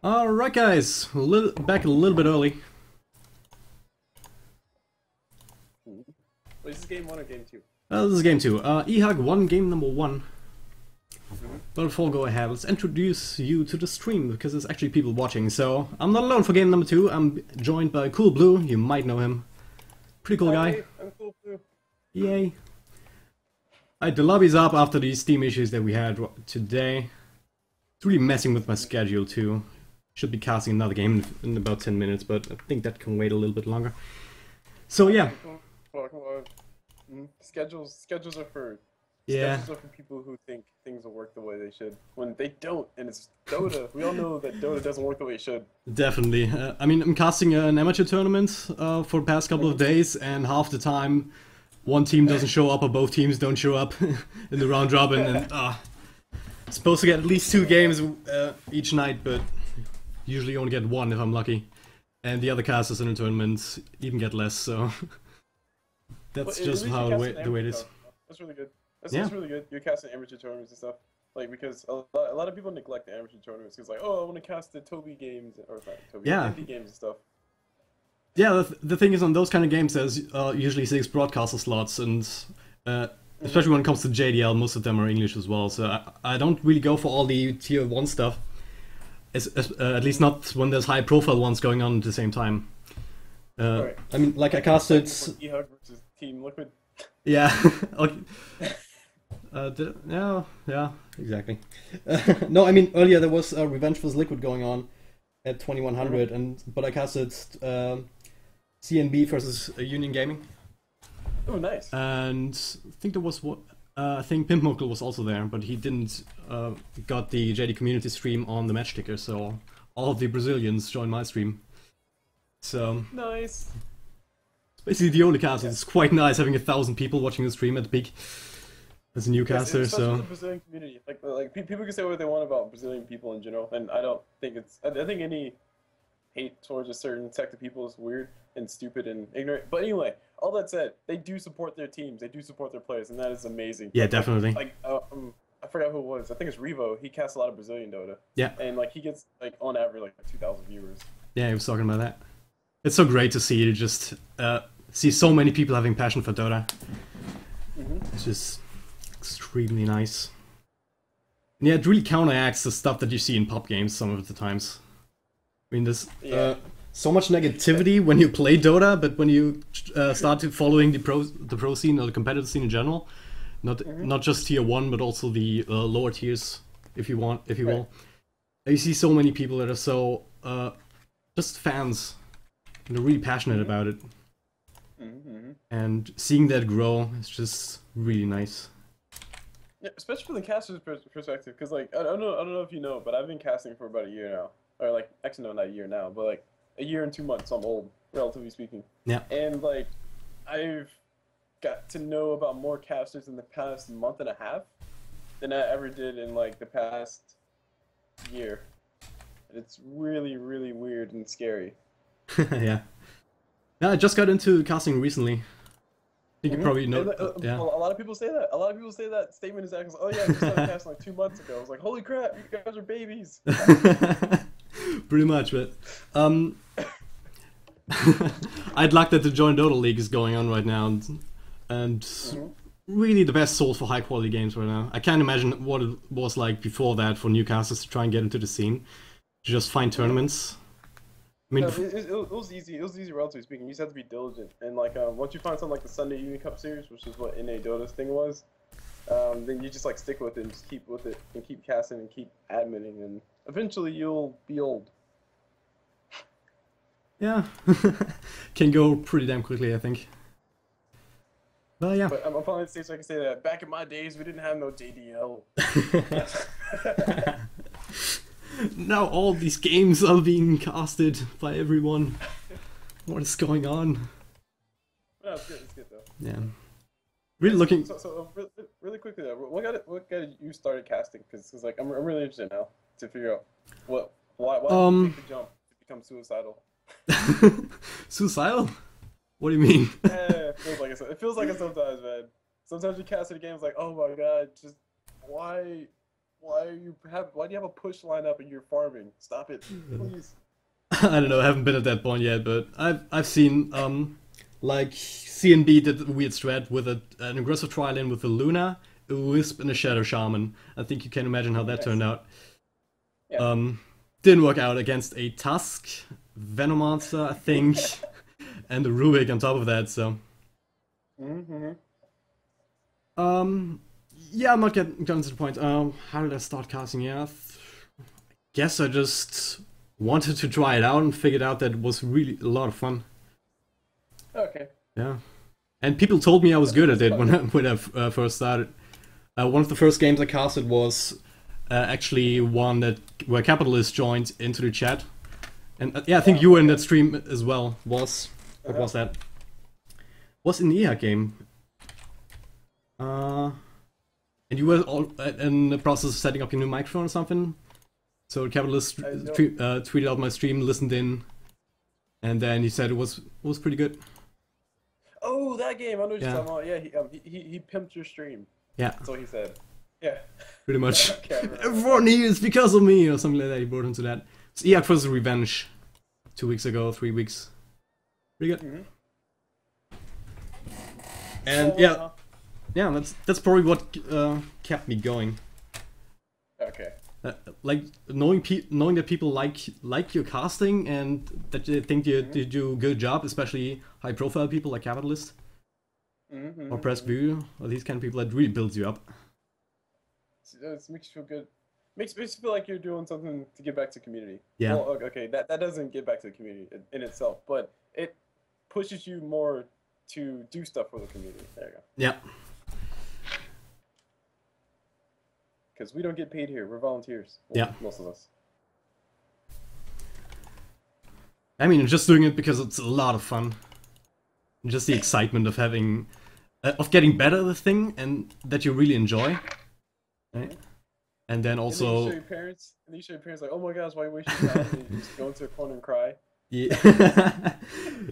Alright guys, back a little bit early. Wait, is this game 1 or game 2? This is game 2. eHug won game number 1. But before we go ahead, let's introduce you to the stream, because there's actually people watching. So, I'm not alone for game number 2, I'm joined by Cool Blue, you might know him. Pretty cool guy. Hey, I'm Cool Blue. Yay. Alright, the lobby's up after these Steam issues that we had today. It's really messing with my schedule too. Should be casting another game in about 10 minutes, but I think that can wait a little bit longer. So yeah. Schedules are for Yeah. schedules are for people who think things will work the way they should. When they don't, and it's Dota. We all know that Dota doesn't work the way it should. Definitely. I mean, I'm casting an amateur tournament for the past couple of days, and half the time one team doesn't show up or both teams don't show up in the round robin, and supposed to get at least 2 games each night, but usually only get 1 if I'm lucky. And the other casters in the tournament even get less, so that's just how the way it is. That's really good. That's Yeah. really good. You're casting amateur tournaments and stuff. Like, because a lot of people neglect the amateur tournaments because, like, oh, I want to cast the Toby games, or not Toby, Yeah. indie games and stuff. Yeah, the thing is, on those kind of games, there's usually 6 broadcaster slots, and especially when it comes to JDL, most of them are English as well, so I don't really go for all the tier 1 stuff. At least not when there's high-profile ones going on at the same time. Right. I mean, like I casted... eHug versus Team Liquid. Yeah, okay. Yeah, exactly. No, I mean, earlier there was Revenge vs. Liquid going on at 2100, but I casted CNB versus Union Gaming. Oh, nice. And I think there was what... I think Pimp Mokel was also there, but he didn't got the JD community stream on the match ticker, so all of the Brazilians joined my stream. So Nice. it's basically the only caster. It's quite nice having 1,000 people watching the stream at the peak as a new caster. Especially So the Brazilian community, like people can say what they want about Brazilian people in general, and I don't think it's. I think any hate towards a certain sect of people is weird and stupid and ignorant. But anyway, all that said, they do support their teams, they do support their players, and that is amazing. yeah, definitely. I forgot who it was. I think it's Revo. He casts a lot of Brazilian Dota. Yeah, And like he gets like on average like 2,000 viewers. yeah, he was talking about that. It's so great to see to just see so many people having passion for Dota. It's just extremely nice. And yeah, it really counteracts the stuff that you see in pop games some of the times. I mean, there's so much negativity when you play Dota, but when you start to following the pro scene or the competitive scene in general, not just tier 1, but also the lower tiers, if you will. You see so many people that are so just fans, and they're really passionate about it. And seeing that grow is just really nice. Yeah, especially from the caster's perspective, because like I don't know if you know, but I've been casting for about a year now, or like actually no, not a year now, but like a year and 2 months. So I'm old, relatively speaking. Yeah. And like I've got to know about more casters in the past month and a half than I ever did in like the past year. And it's really, really weird and scary. Yeah. Yeah, I just got into casting recently. I think you probably know. Yeah. A lot of people say that. A lot of people say that statement is actually, oh yeah, I just started casting like 2 months ago. I was like, holy crap, you guys are babies. Pretty much, but I'd like that the joinDOTA League is going on right now, and really the best source for high quality games right now. I can't imagine what it was like before that for newcasters to try and get into the scene. To just find tournaments. I mean, No, it was easy. It was easy, relatively speaking. You just have to be diligent, and like once you find something like the Sunday Union Cup series, which is what NA Dota's thing was, then you just like stick with it and just keep with it and keep casting and keep adminning, and eventually you'll be old. yeah, can go pretty damn quickly, I think. Well, yeah. But I'm finally at the stage so I can say that back in my days we didn't have no JDL. Now all these games are being casted by everyone. What is going on? No, it's good. It's good though. Yeah. Really looking. So really quickly though, what got you started casting? Because like I'm really interested now to figure out why did you take the jump to become suicidal? Suicidal? What do you mean? Yeah, it feels like it sometimes, man. Sometimes you cast in a game, it's like, oh my god, just why Why do you have a push line up and you're farming? Stop it, please. I don't know, I haven't been at that point yet, but I've seen like CNB did a weird strat with an aggressive trial in with a Luna, a Wisp, and a Shadow Shaman. I think you can imagine how that turned out. Yeah. Didn't work out against a Tusk, Venomancer, I think, and a Rubik on top of that, so. Yeah, I'm not getting to the point. How did I start casting? Yeah, I guess I just wanted to try it out and figured out that it was really a lot of fun. Okay. Yeah, and people told me I was good at it when I first started. One of the first games I casted was actually one where Capitalist joined into the chat, and yeah, I think you were in that stream as well. What was that? Was in the eHug game. And you were all in the process of setting up your new microphone or something. So Capitalist tweeted out my stream, listened in, and then he said it was pretty good. Oh, that game! I know what you're talking about. Yeah, he pimped your stream. Yeah, that's what he said. Yeah, pretty much. Everyone here is because of me, or something like that. He brought into that. It's eHug vs Revenge, 2 weeks ago, 3 weeks. Pretty good. And yeah, that's probably what kept me going. Okay. Like knowing that people like your casting and that they think you do a good job, especially high profile people like Capitalist or Press View or these kind of people, that really builds you up. It makes you feel good. Makes you feel like you're doing something to give back to the community. Yeah. Well, okay, that doesn't give back to the community in itself, but it pushes you more to do stuff for the community. There you go. Yeah. Because we don't get paid here. We're volunteers. Well, yeah. Most of us. I mean, just doing it because it's a lot of fun. Just the excitement of having, of getting better at the thing and that you really enjoy. Right? And then also. And then you show your parents, like, oh my gosh, why are you wasting time? And you just go into a corner and cry. Yeah.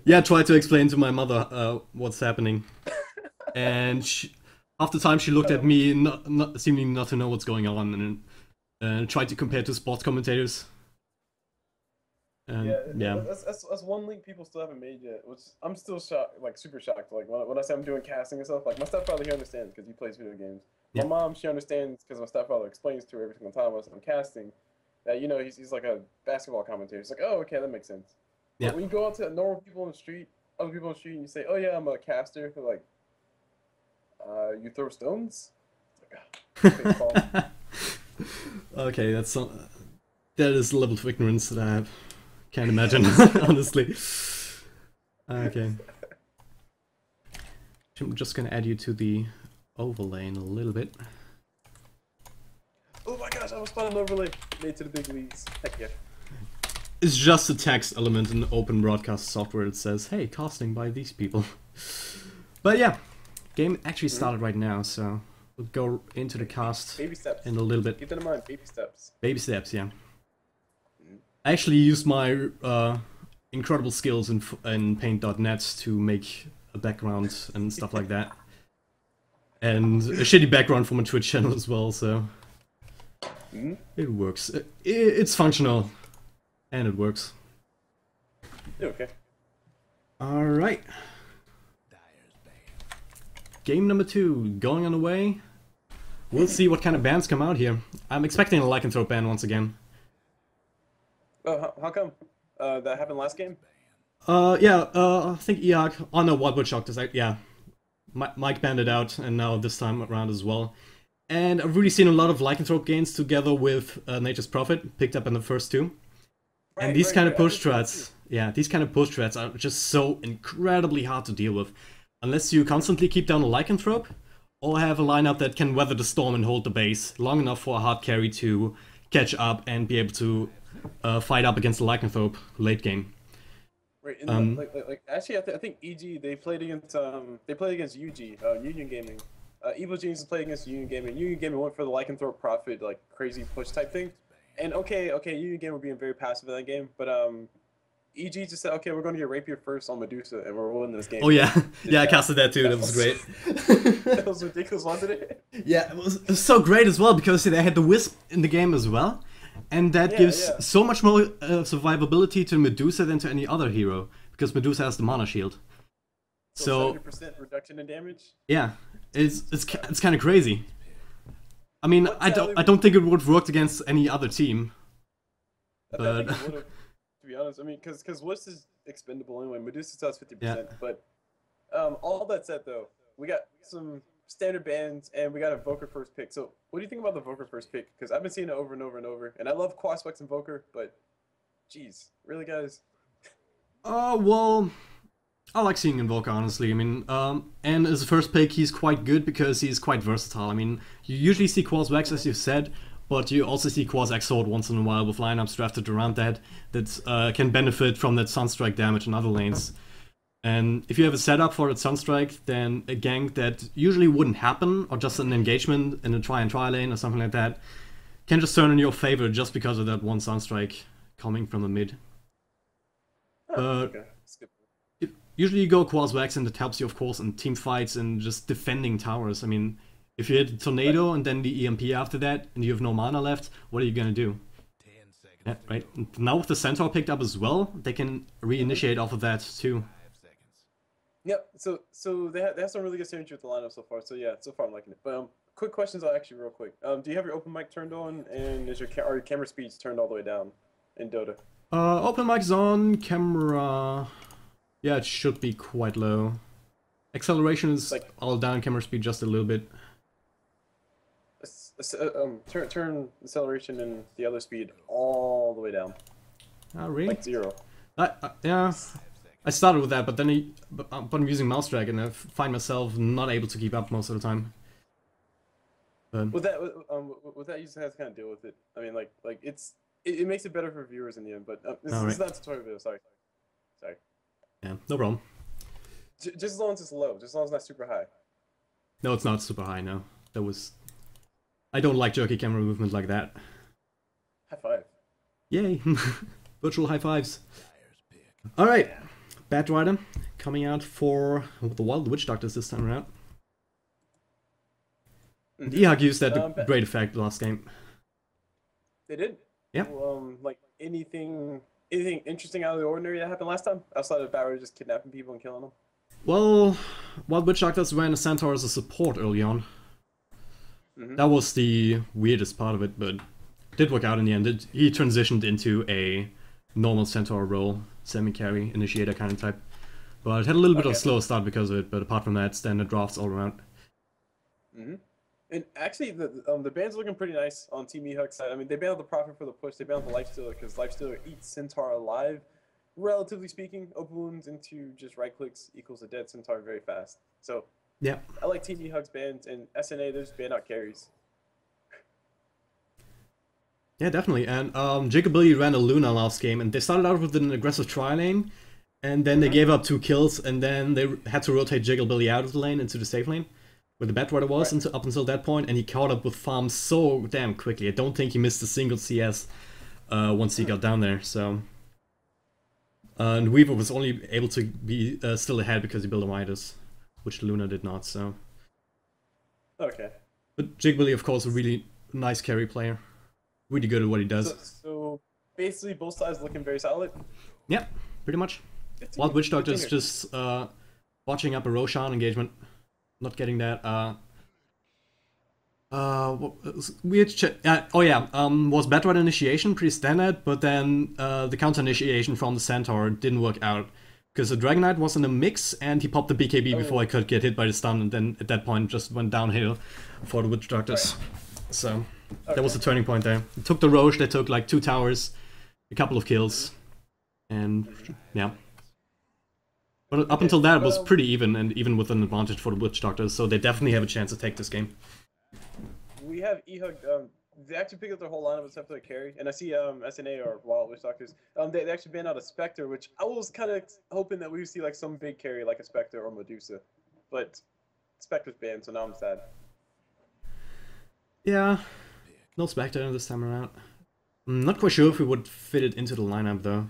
Yeah, try to explain to my mother what's happening. And half the time she looked at me, seeming not to know what's going on, and tried to compare to sports commentators. Yeah. That's one link people still haven't made yet, which I'm still shocked, like super shocked. Like when I say I'm doing casting and stuff, like my stepfather, he understands because he plays video games. Yeah. My mom, she understands because my stepfather explains to her every single time when I'm casting that, you know, he's like a basketball commentator. It's like, oh, okay, that makes sense. Yeah. But when you go out to normal people on the street, other people on the street, and you say, oh yeah, I'm a caster, they're like, you throw stones? It's like, okay, that is a level of ignorance that I can't imagine, honestly. Okay. I'm just gonna add you to the overlay in a little bit. Oh my gosh, I was fun an overlay made to the big leagues. Heck yeah. It's just a text element in open broadcast software that says, hey, casting by these people. But yeah, game actually started right now, so we'll go into the cast baby steps. In a little bit. Keep that in mind, baby steps. Baby steps, yeah. I actually used my incredible skills in Paint.net to make a background and stuff like that. And a shitty background for my Twitch channel as well, so it works. It's functional, and it works. Okay. Alright. Game number 2, going on the way. We'll see what kind of bands come out here. I'm expecting a lycanthrope ban once again. Oh, how come? That happened last game? Yeah, I think eHug. Oh no, what would shock this? Yeah. Mike banned it out, and now this time around as well. And I've really seen a lot of lycanthrope gains together with Nature's Prophet, picked up in the first 2. Right, and these kind of push strats, yeah, these kind of push strats are just so incredibly hard to deal with. Unless you constantly keep down a lycanthrope, or have a lineup that can weather the storm and hold the base long enough for a hard carry to catch up and be able to fight up against the lycanthrope late game. Right, and like actually, I think EG they played against UG, Union Gaming. Evil Genius played against Union Gaming. Union Gaming went for the lycanthrope prophet, like crazy push type thing. And okay, Union Gaming were being very passive in that game, but EG just said, okay, we're going to get Rapier first on Medusa, and we're winning this game. Oh yeah, yeah, I That, casted that too. That that was was great. that was ridiculous, wasn't it? Yeah, it was so great as well because they had the Wisp in the game as well, and that Yeah, gives yeah. so much more survivability to Medusa than to any other hero because Medusa has the mana shield. So So 70% reduction in damage. yeah, it's kind of crazy. I mean, What I don't think it would have worked against any other team, I but think it would have, to be honest. I mean, because Wisp is expendable anyway. Medusa still has 50%. yeah. But all that said, though, we got some standard bans and we got a Invoker first pick. So what do you think about the Invoker first pick? Because I've been seeing it over and over and over. And I love Quaspex Invoker, but geez, really, guys? Oh well, I like seeing Invoker honestly. I mean, and as a first pick, he's quite good because he's quite versatile. I mean, you usually see Quas Wax as you said, but you also see Quas Exort once in a while with lineups drafted around that can benefit from that Sunstrike damage in other lanes. And if you have a setup for that Sunstrike, then a gank that usually wouldn't happen, or just an engagement in a try lane or something like that, can just turn in your favor just because of that one Sunstrike coming from the mid. Oh, But okay. That's good. usually you go Quas Wax and it helps you of course in team fights and just defending towers. I mean, if you hit a Tornado and then the EMP after that and you have no mana left, what are you gonna do? Yeah, right. And now with the Centaur picked up as well, they can reinitiate off of that too. Yep. So they have some really good synergy with the lineup so far. So yeah, so far I'm liking it. But quick questions, actually, real quick. Do you have your open mic turned on, and is are your camera speeds turned all the way down in Dota? Open mic's on, camera... Yeah, it should be quite low. Acceleration is Like all down, camera speed just a little bit. turn acceleration and the other speed all the way down, Oh, really? like 0. Yeah, I started with that, but then but I'm using mouse drag and I find myself not able to keep up most of the time. But, With that, you just have to kind of deal with it. I mean, like it makes it better for viewers in the end. But this Alright. is not a tutorial video. Sorry. yeah, no problem. Just as long as it's low, just as long as it's not super high. No, it's not super high, no. That was... I don't like jerky camera movement like that. High five. Yay! Virtual high fives. Alright, Bat Rider coming out for the Wild Witch Doctors this time around. Mhm. eHug used that to Bat- great effect last game. They did. Yeah. Like anything interesting out of the ordinary that happened last time, outside of Barrow just kidnapping people and killing them. Well, Wild Witch Doctors ran a Centaur as a support early on. Mhm. That was the weirdest part of it, but it did work out in the end. He transitioned into a normal Centaur role, semi-carry, initiator kind of type. But it had a little bit of a Okay. slow start because of it, but apart from that, standard drafts all around. Mhm. And actually, the band's looking pretty nice on Team eHug's side. I mean, they banned the Prophet for the push. They banned the Lifestealer because Lifestealer eats Centaur alive. Relatively speaking, open wounds into just right clicks equals a dead Centaur very fast. So Yeah. I like Team eHug's bans, and SNA, they're just ban out carries. Yeah, definitely. And Jigabili ran a Luna last game, and they started out with an aggressive tri lane, and then they gave up 2 kills, and then they had to rotate Jigabili out of the lane into the safe lane, where the Bat Rider was Right. up until that point, and he caught up with farms so damn quickly. I don't think he missed a single CS once he got down there. So, and Weaver was only able to be still ahead because he built a Midas, which Luna did not. So, Okay. but Jigabili, of course, a really nice carry player, really good at what he does. So basically, both sides looking very solid. Yeah, pretty much. Good to Wild hear, Witch good to Doctor is hear. just watching up a Roshan engagement, not getting that. Weird oh yeah, was Bat Rider initiation pretty standard, but then the counter initiation from the Centaur didn't work out. Because the Dragon Knight was in a mix and he popped the BKB before I could get hit by the stun, and then at that point just went downhill for the Witch Doctors. So that was the turning point there. It took the Roche, they took like 2 towers, a couple of kills, and yeah. But up until that it was pretty even, and even with an advantage for the Witch Doctors, so they definitely have a chance to take this game. We have eHug. They actually picked up their whole lineup except for the carry, and I see SNA or Wild Witch Doctors. They actually banned out a Spectre, which I was kind of hoping that we would see like some big carry like a Spectre or Medusa, but Spectre's banned, so now I'm sad. Yeah, no Spectre this time around. I'm not quite sure if we would fit it into the lineup though.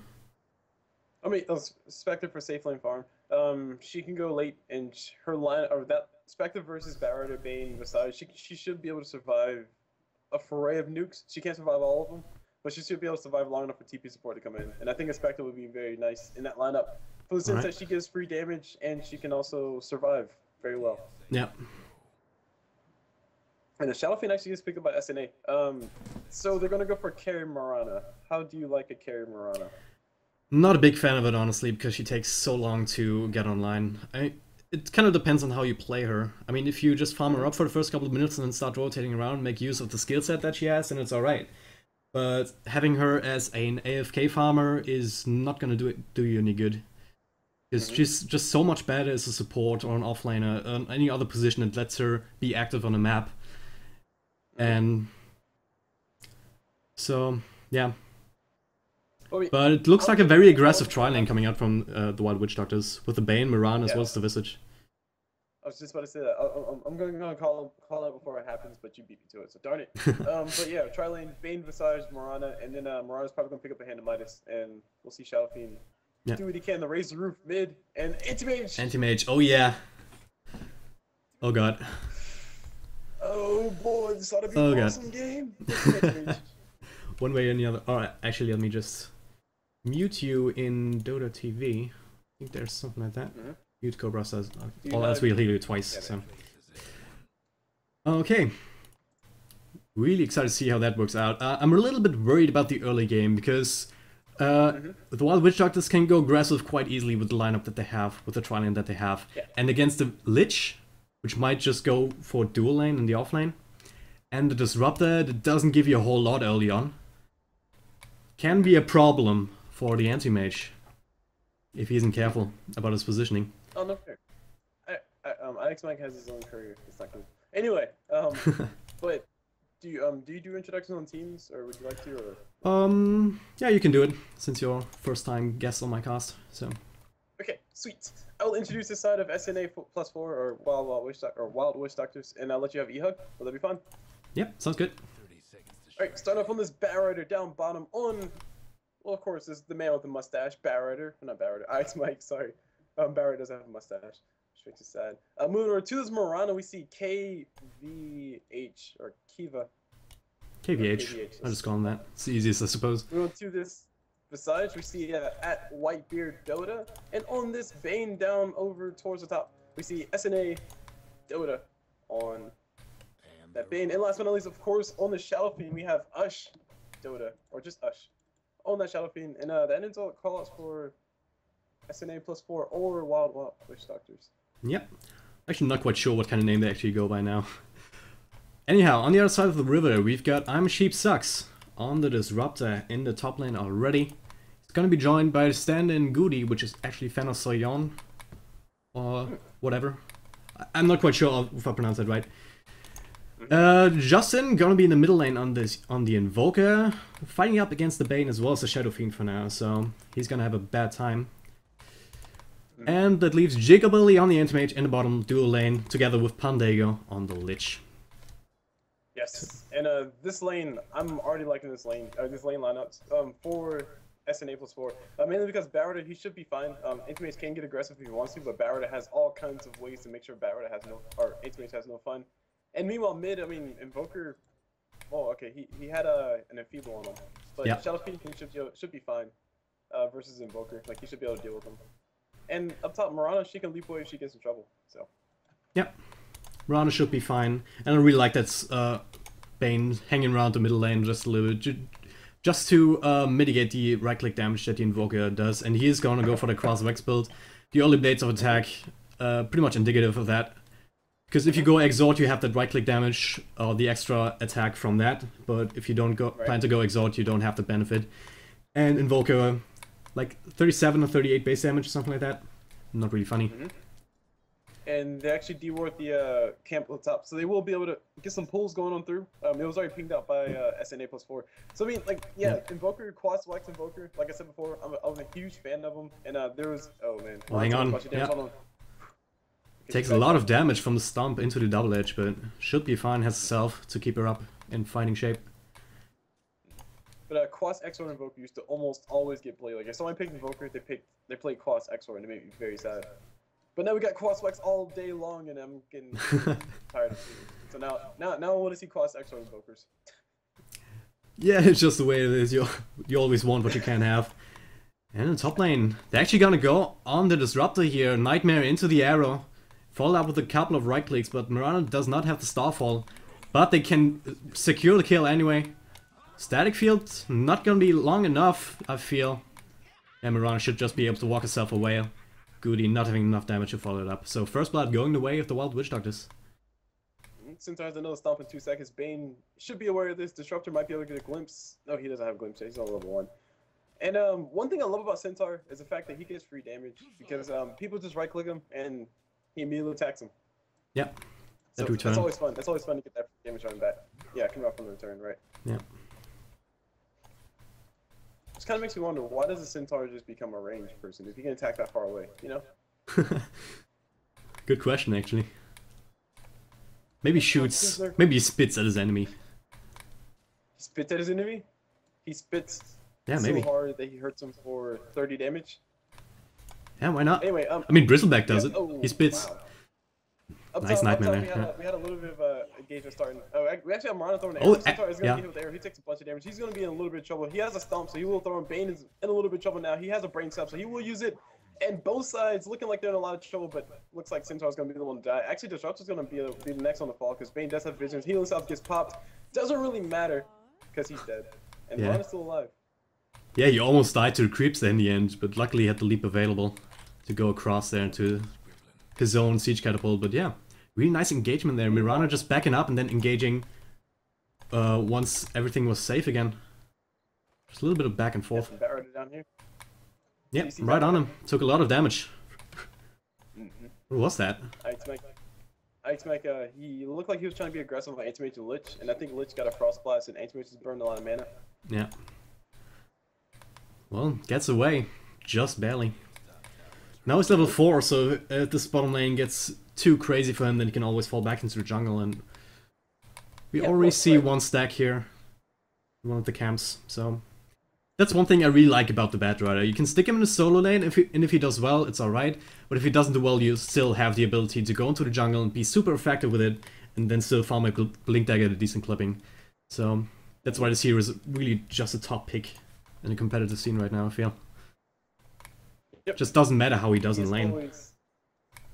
I mean, Spectre for safe lane farm. She can go late, and her line or that Spectre versus Barret or Bane Visage, she should be able to survive a foray of nukes. She can't survive all of them, but she should be able to survive long enough for TP support to come in. And I think a Spectre would be very nice in that lineup, for the sense that she gives free damage and she can also survive very well. Yeah. And the Shadow Fiend actually gets picked up by SNA. So they're gonna go for carry Mirana. How do you like a carry Mirana? Not a big fan of it, honestly, because she takes so long to get online. It kind of depends on how you play her. I mean, if you just farm her up for the first couple of minutes and then start rotating around, make use of the skill set that she has, then it's alright. But having her as an AFK farmer is not gonna do you any good. Because she's just so much better as a support or an offlaner, or any other position that lets her be active on the map. And so, yeah. But it looks like a very aggressive tri-lane coming out from the Wild Witch Doctors, with the Bane, Miran, as well as the Visage. I was just about to say that. I'm going to call out before it happens, but you beat me to it, so darn it. But yeah, tri-lane, Bane, Visage, Mirana, and then Mirana's probably going to pick up a Hand of Midas, and we'll see Shadow Fiend do what he can to raise the roof mid, and Anti-Mage! Anti-Mage, oh yeah. Oh god. Oh boy, this ought to be an awesome game. One way or the other. Alright, actually, let me just mute you in Dota TV. I think there's something like that. Mute Cobra says, all else we'll heal you twice. So. Okay. Really excited to see how that works out. I'm a little bit worried about the early game because the Wild Witch Doctors can go aggressive quite easily with the lineup that they have, with the tri-lane that they have. And against the Lich, which might just go for dual lane in the offlane, and the Disruptor that doesn't give you a whole lot early on, can be a problem for the Anti-Mage if he isn't careful about his positioning. Oh, no fair. Alex Mike has his own career. It's not good. Anyway, but do you do introductions on teams, or would you like to? Or? Yeah, you can do it since you're first time guest on my cast. So. Okay, sweet. I'll introduce this side of SNA +4 or Wild Witch Doctors, and I'll let you have eHug. Will that be fun? Yep, sounds good. Alright, start off on this Barrider down bottom on, well, of course, is the man with the mustache, Barrider. Not Barrider, Alex Mike, sorry. Barrider doesn't have a mustache. Straight to sad. Moving over to this Mirana, we see KVH, or Kiva. KVH. I'll just call him that. It's the easiest, I suppose. Moving on to this Visage, we see at Whitebeard Dota, and on this Bane down over towards the top, we see SNA Dota on that Bane. And last but not least, of course, on the Shadow Fiend, we have Ush Dota, or just Ush, on that Shadow Fiend. And that ends all callouts for SNA +4 or Wild Witch Doctors. Yep. Actually, not quite sure what kind of name they actually go by now. Anyhow, on the other side of the river, we've got I'm Sheep Sucks on the Disruptor in the top lane already. He's gonna be joined by the stand-in Goody, which is actually Fenner Soyon, or whatever. I'm not quite sure if I pronounced that right. Justin gonna be in the middle lane on the Invoker, fighting up against the Bane as well as the Shadow Fiend for now, so he's gonna have a bad time. And that leaves Jiggabelly on the Anti-Mage in the bottom dual lane, together with Pandago on the Lich. Yes, and this lane, I'm already liking this lane lineups for SNA +4. Mainly because Barrett, he should be fine. Anti-Mage can get aggressive if he wants to, but Barrett has all kinds of ways to make sure Anti-Mage has no fun. And meanwhile, mid, I mean, Invoker, oh, okay, he had an Enfeeble on him, but Shadow Fiend should be fine versus Invoker. Like, he should be able to deal with him. And up top, Mirana, she can leap away if she gets in trouble. So. Yep. Mirana should be fine, and I really like that Bane hanging around the middle lane just a little bit, just to mitigate the right-click damage that the Invoker does. And he is gonna go for the Cross Vex build. The early blades of attack, pretty much indicative of that. Because if you go Exort, you have that right-click damage, or the extra attack from that. But if you don't plan to go Exort, you don't have the benefit. And Invoker, like 37 or 38 base damage, or something like that. Not really funny. And they actually deworked the camp at the top, so they will be able to get some pulls going on through. It was already pinged out by SNA +4. So I mean, like, Invoker, Quad Wax Invoker, like I said before, I was a huge fan of him. And there was, oh man. Well, hang on. Takes a lot of damage from the stomp into the double edge, but should be fine, has self to keep her up in fighting shape. But Quas Exor Invoker used to almost always get played. Like if someone picked Invoker, they played Quas Exor, and it made me very sad. But now we got Quas Wex all day long, and I'm getting tired of seeing it. So now I want to see Quas Exor Invokers. Yeah, it's just the way it is. You always want what you can't have. And in top lane, they're actually gonna go on the Disruptor here. Nightmare into the arrow. Followed up with a couple of right clicks, but Mirana does not have the Starfall. But they can secure the kill anyway. Static field, not gonna be long enough, I feel. And Mirana should just be able to walk herself away. Goody not having enough damage to follow it up. So first blood going the way of the Wild Witch Doctors. Since has another stomp in 2 seconds, Bane should be aware of this. Disruptor might be able to get a glimpse. No, he doesn't have a glimpse yet. He's on level 1. And one thing I love about Centaur is the fact that he gets free damage because people just right click him and he immediately attacks him. Yep. So that's always fun. That's always fun to get that free damage on back. Yeah, coming out from the return, right? Yeah. Which kind of makes me wonder, why does the Centaur just become a ranged person if he can attack that far away, you know? Good question, actually. Maybe shoots, maybe he spits at his enemy. He spits at his enemy? He spits maybe. so hard that he hurts him for 30 damage? Yeah, why not? Anyway, I mean, Bristleback does it. He spits. Wow. Nice Nightmare there. We had a little bit of engagement starting. Oh, we actually have Marana throwing an arrow. Centaur is going to get hit with the arrow. He takes a bunch of damage. He's going to be in a little bit of trouble. He has a stomp, so he will throw him. Bane is in a little bit of trouble now. He has a brain sap, so he will use it. And both sides looking like they're in a lot of trouble, but looks like Centaur's going to be the one to die. Actually, Disruptor's going to be the next one to fall because Bane does have visions. Healing Salve gets popped. Doesn't really matter because he's dead. And Marana's still alive. Yeah, he almost died to the creeps there in the end, but luckily he had the leap available to go across there into his own siege catapult. But yeah, really nice engagement there. Mirana just backing up and then engaging once everything was safe again. Just a little bit of back and forth. Down here. Yeah, right on him. Took a lot of damage. What was that? He looked like he was trying to be aggressive with Anti-Mage and Lich, and I think Lich got a Frost Blast and Anti-Mage just burned a lot of mana. Yeah. Well, gets away. Just barely. Now he's level 4, so if this bottom lane gets too crazy for him, then he can always fall back into the jungle, and we already see one stack here in one of the camps, so that's one thing I really like about the Bat Rider. You can stick him in the solo lane, and if he does well, it's alright, but if he doesn't do well, you still have the ability to go into the jungle and be super effective with it, and then still farm a Blink Dagger at a decent clipping. So that's why this hero is really just a top pick in the competitive scene right now, I feel. Yep. Just doesn't matter how he does in lane.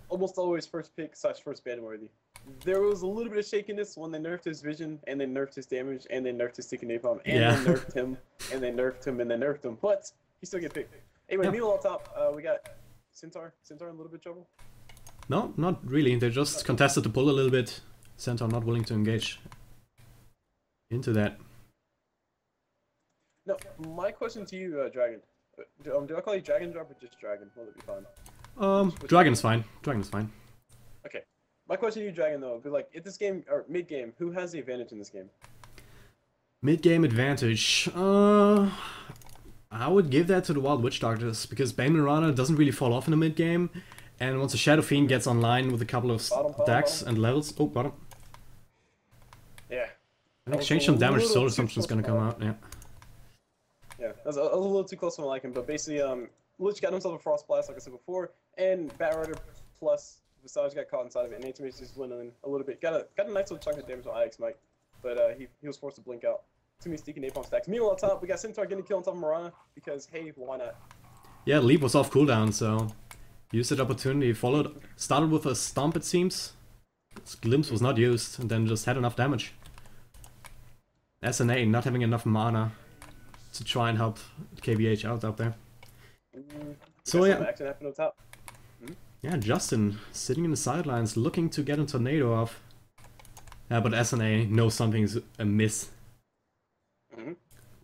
Almost always first pick / first ban worthy. There was a little bit of shakiness when they nerfed his vision, and they nerfed his damage, and they nerfed his sticky napalm, and they nerfed him, and they nerfed him, and they nerfed him. But he still get picked. Anyway, meanwhile on top, we got Centaur. Centaur in a little bit of trouble? No, not really. They just contested the pull a little bit. Centaur not willing to engage into that. No, my question to you, Dragon. Do I call you Dragon Drop or just Dragon? Will it be fine? Dragon is fine. Dragon is fine. Okay. My question to you, Dragon, though, would be like, if this game, or mid-game, who has the advantage in this game? Mid-game advantage? I would give that to the Wild Witch Doctors, because Bane Mirana doesn't really fall off in the mid-game, and once the Shadow Fiend gets online with a couple of attacks and levels... Oh, bottom. Yeah. In exchange some damage, Soul Assumption's gonna come out, yeah. Yeah, that was a little too close for my liking, but basically, Lich got himself a Frost Blast, like I said before, and Bat Rider plus Visage got caught inside of it, and Anti-Mage just went in a little bit. Got a nice little chunk of damage on IX Mike, but he was forced to blink out. Too many sticky napalm stacks. Meanwhile, on top, we got Centaur getting a kill on top of Mirana, because, hey, why not? Yeah, Leap was off cooldown, so used that opportunity. Started with a Stomp, it seems. His Glimpse was not used, and then just had enough damage. SNA not having enough mana to try and help KBH out there. So yeah. Action happened on top. Yeah, Justin sitting in the sidelines looking to get a tornado off. Yeah, but SNA knows something's amiss.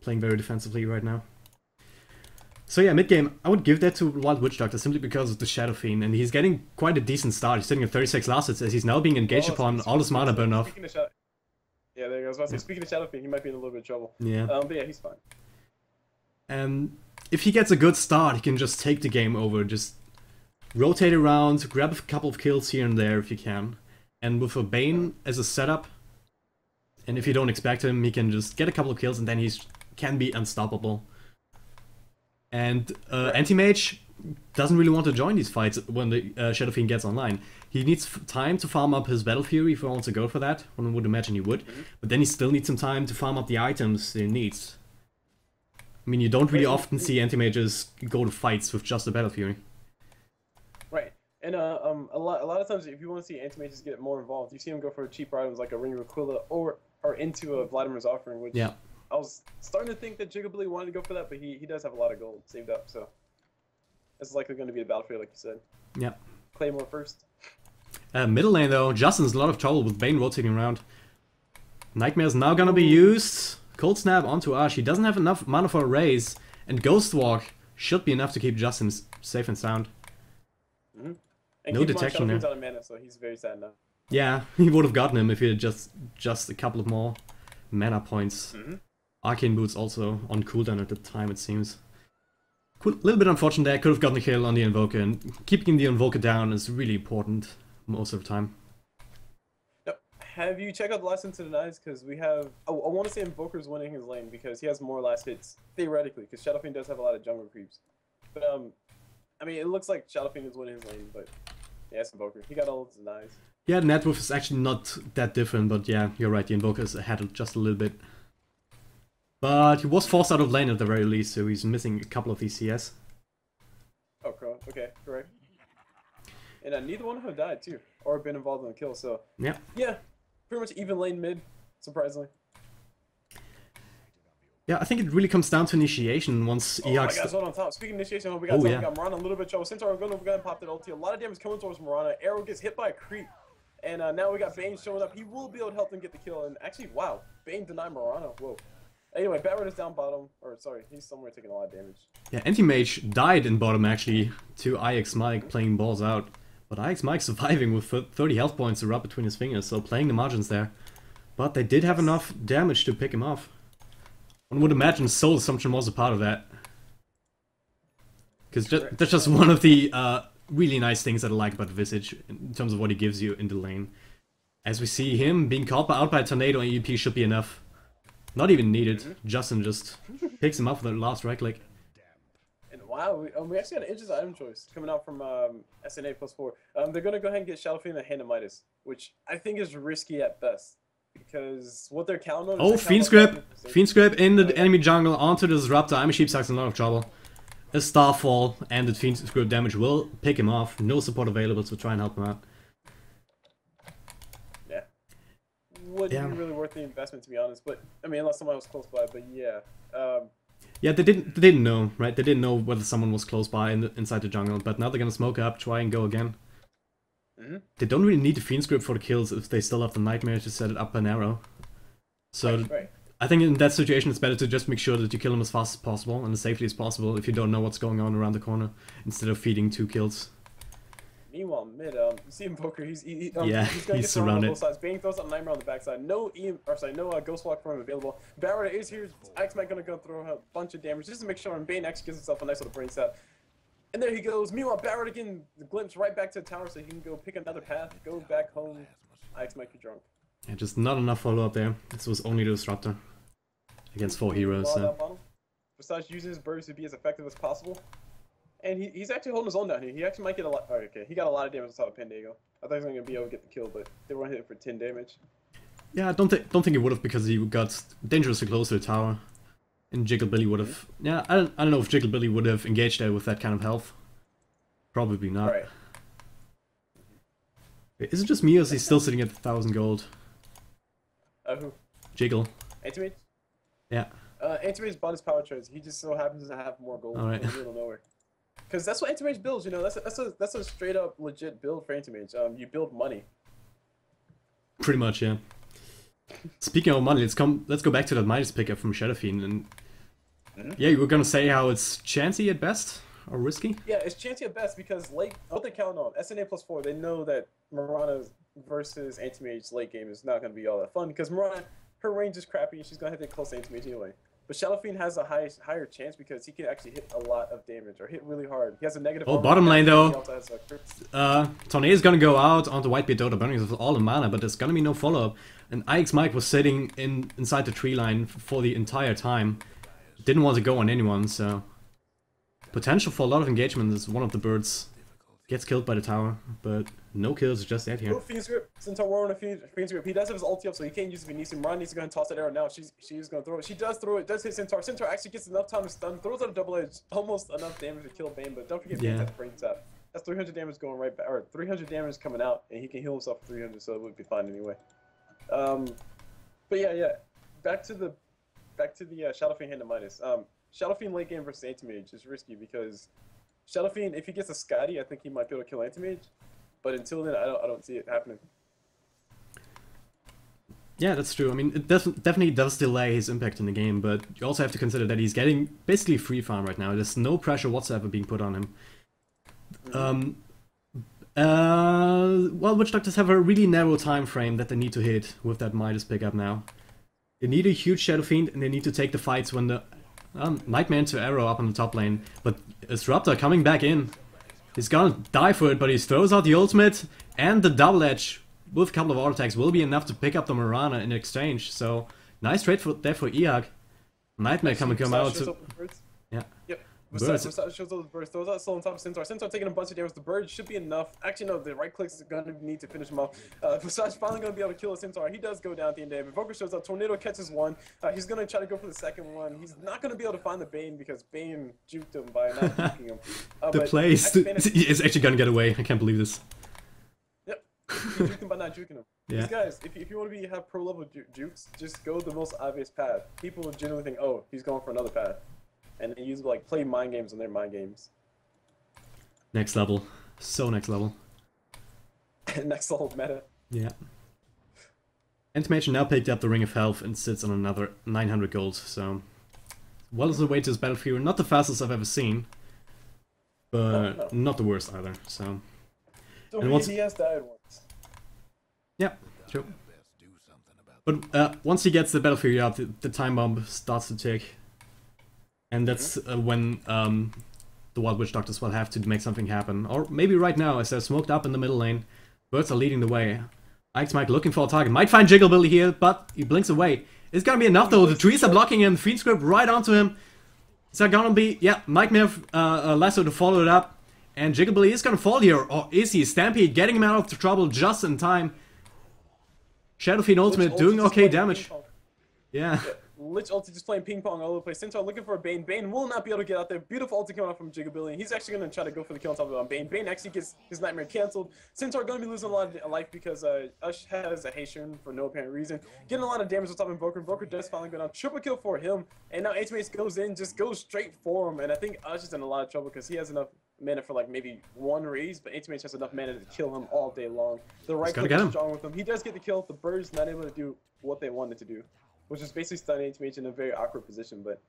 Playing very defensively right now. So yeah, mid-game, I would give that to Wild Witch Doctor simply because of the Shadow Fiend, and he's getting quite a decent start. He's sitting at 36 last hits as he's now being engaged upon all his mana burn off. Yeah, there you go. I was about to say, speaking of Shadow Fiend, he might be in a little bit of trouble. Yeah. But yeah, he's fine. And if he gets a good start, he can just take the game over. Just rotate around, grab a couple of kills here and there if you can. And with a Bane as a setup, and if you don't expect him, he can just get a couple of kills and then he can be unstoppable. And Anti-Mage doesn't really want to join these fights when the Shadow Fiend gets online. He needs time to farm up his Battle Fury if he wants to go for that. One would imagine he would. But then he still needs some time to farm up the items he needs. I mean, you don't really often see Anti-Mages go to fights with just a Battle Fury. Right. And a lot of times, if you want to see Anti-Mages get more involved, you see them go for cheaper items like a Ring of Aquila or into a Vladimir's Offering, which I was starting to think that Jigglypuff wanted to go for that, but he does have a lot of gold saved up, so it's likely going to be a Battle Fury, like you said. Yeah. Claymore first. Middle lane though, Justin's in a lot of trouble with Bane rotating around. Nightmare's now gonna be used. Cold Snap onto Ash. He doesn't have enough mana for a raise, and Ghost Walk should be enough to keep Justin safe and sound. And no detection there. Out of mana, so he's very sad now. Yeah, he would have gotten him if he had just a couple of more mana points. Arcane Boots also on cooldown at the time, it seems. A little bit unfortunate there. Could have gotten a kill on the Invoker, and keeping the Invoker down is really important most of the time. Yep. Have you checked out the last into the Knives? Because we have... I want to say Invoker's winning his lane because he has more last hits, theoretically, because Shadow Fiend does have a lot of jungle creeps. But, I mean, it looks like Shadow Fiend is winning his lane, but yeah, it's Invoker. He got all his Knives. Yeah, net worth is actually not that different, but yeah, you're right, the Invoker is ahead just a little bit. But he was forced out of lane at the very least, so he's missing a couple of these CS. Oh, okay, correct. And neither one of them died too, or been involved in the kill. So yeah, pretty much even lane mid, surprisingly. Yeah, I think it really comes down to initiation once eHug. Oh my God, hold on top. Speaking of initiation, we got we got Mirana a little bit of trouble. Since our gun popped that ulti, a lot of damage coming towards Mirana. Arrow gets hit by a creep, and now we got Bane showing up. He will be able to help them get the kill. And actually, wow, Bane denied Mirana. Whoa. Anyway, Batred is down bottom, or sorry, he's somewhere taking a lot of damage. Yeah, Anti-Mage died in bottom actually to IX Mike playing balls out. But IX Mike surviving with 30 health points to rub between his fingers, so playing the margins there. But they did have enough damage to pick him off. One would imagine Soul Assumption was a part of that. Because that's just one of the really nice things that I like about Visage in terms of what he gives you in the lane. As we see him being caught out by a Tornado and EP should be enough. Not even needed. Justin just picks him up for the last right click. And wow, we actually got an Inches item choice coming out from SNA +4. They're going to go ahead and get Shadow Fiend and Hand of Midas, which I think is risky at best. Because what they're counting on is... Oh, Fiend Script in the enemy jungle onto the Disruptor. I'm a Sheepsuck's in a lot of trouble. A Starfall and the Fiend Script damage will pick him off. No support available to try and help him out. Wouldn't be really worth the investment, to be honest. But I mean, unless someone was close by. But yeah. Yeah, they didn't know, right? They didn't know whether someone was close by inside the jungle. But now they're gonna smoke up, try and go again. They don't really need the Fiend Script for the kills if they still have the Nightmare to set it up an arrow. So I think in that situation it's better to just make sure that you kill him as fast as possible and as safely as possible if you don't know what's going on around the corner, instead of feeding 2 kills. Meanwhile, mid, you see Invoker, he's gonna get surrounded. On both sides. Bane throws up Nightmare on the backside. No Ghost Walk from him available. Barrett is here. X-Man gonna go throw a bunch of damage just to make sure, and Bane actually gives himself a nice little brain stab. And there he goes. Meanwhile, Barrett again glimpse right back to the tower so he can go pick another path, go back home. X might be drunk. Yeah, just not enough follow-up there. This was only the Disruptor against 4 heroes. So. Besides using his burst to be as effective as possible. And he's actually holding his own down here. He actually might get a lot. Oh, okay, he got a lot of damage on top of Pendago. I thought he was going to be able to get the kill, but they were hitting for 10 damage. Yeah, I don't think he would have, because he got dangerously close to the tower. And Jigglybilly would have. Yeah, I don't know if Jigglybilly would have engaged there with that kind of health. Probably not. Right. Wait, is it just me, or is he still sitting at 1,000 gold? Who? Jiggle. Antimage? Yeah. Antimage bought his power charge. He just so happens to have more gold. Alright. In the middle of nowhere. Because that's what Antimage builds, you know. That's a straight up legit build for Antimage. You build money. Pretty much, yeah. Speaking of money, let's go back to that Midas pickup from Shadow Fiend, and yeah, you were gonna say how it's chancy at best or risky. Yeah, it's chancy at best because late what they count on SNA +4. They know that Mirana versus Antimage late game is not gonna be all that fun because Mirana, her range is crappy and she's gonna have to get close to Antimage anyway. But Shadow Fiend has a higher chance because he can actually hit a lot of damage or hit really hard. He has a negative. Oh, bottom lane though. Tornado is gonna go out onto Whitebeard Dota, burning with all the mana, but there's gonna be no follow-up. And IX Mike was sitting inside the tree line for the entire time. didn't want to go on anyone, so potential for a lot of engagement as one of the birds gets killed by the tower, but no kills just yet here. Oh, Fiend's Grip. Centaur War on a Fiend's Grip. He does have his ulti up, so he can't use it if he needs to. Miran needs to go and toss that arrow now. She's going to throw it. She does throw it. Does hit Centaur. Centaur actually gets enough time to stun. Throws out a double edge. Almost enough damage to kill Bane, but don't forget Bane's at the brain tap. That's 300 damage going right back, or 300 damage coming out, and he can heal himself for 300, so it would be fine anyway. But yeah. Back to the Shadow Fiend hand to Midas. Shadow Fiend late game versus Anti-Mage is risky because Shadow Fiend, if he gets a Scotty, I think he might be able to kill Anti-Mage. But until then, I don't see it happening. Yeah, that's true. I mean, it definitely does delay his impact in the game, but you also have to consider that he's getting basically free farm right now. There's no pressure whatsoever being put on him. Well, Witch Doctors have a really narrow time frame that they need to hit with that Midas pickup now. They need a huge Shadow Fiend, and they need to take the fights when the Nightmare into Arrow up on the top lane. But Disruptor coming back in. He's gonna die for it, but he throws out the ultimate, and the double edge with a couple of auto attacks will be enough to pick up the Mirana in exchange. So nice trade there for eHug. Nightmare come out to... Yeah. Yep. Versace shows those birds. Throws out soul on top of Centaur. Centaur taking a bunch of damage. The bird should be enough. Actually, no, the right clicks is going to need to finish him off. Versace finally going to be able to kill a Centaur. He does go down at the end of it. Invoker shows up. Tornado catches one. He's going to try to go for the second one. He's not going to be able to find the Bane because Bane juked him by not juking him. The place is actually going to get away. I can't believe this. Yep. He juked him by not juking him. Yeah. These guys, if you want to have pro level jukes, just go the most obvious path. People will generally think, oh, he's going for another path. And they use like play mind games on their mind games. Next level. So next level. Next level meta. Yeah. Anti-Mage now picked up the Ring of Health and sits on another 900 gold, so... Well is the way to his battlefield. Not the fastest I've ever seen. But not the worst either, so... Don't forget he has died once. Yeah, true. But once he gets the battlefield up, the time bomb starts to tick. And that's when the Wild Witch Doctors will have to make something happen. Or maybe right now, as they're smoked up in the middle lane, birds are leading the way. Ike's Mike looking for a target. Might find Jigglebilly here, but he blinks away. It's gonna be enough though. The trees are blocking him. Fiend's Grip right onto him. Is that gonna be... Yeah, Mike may have Lasso to follow it up. And Jigglebilly is gonna fall here. Or is he? Stampede getting him out of the trouble just in time. Shadow Fiend ultimate doing okay damage. Yeah. Lich ulti just playing ping pong all over the place. Centaur looking for a Bane. Bane will not be able to get out there. Beautiful ulti coming out from Jigglebilly. He's actually going to try to go for the kill on top of Bane. Bane actually gets his Nightmare canceled. Centaur going to be losing a lot of life because Ush has a Haitian for no apparent reason. Getting a lot of damage on top of Invoker. Invoker does finally go down. Triple kill for him. And now Anti-Mage goes in, just goes straight for him. And I think Ush is in a lot of trouble because he has enough mana for like maybe one raise, but Anti-Mage has enough mana to kill him all day long. The right click is strong with him. He does get the kill. The bird's not able to do what they wanted to do, which is basically stunning Anti-Mage in a very awkward position. But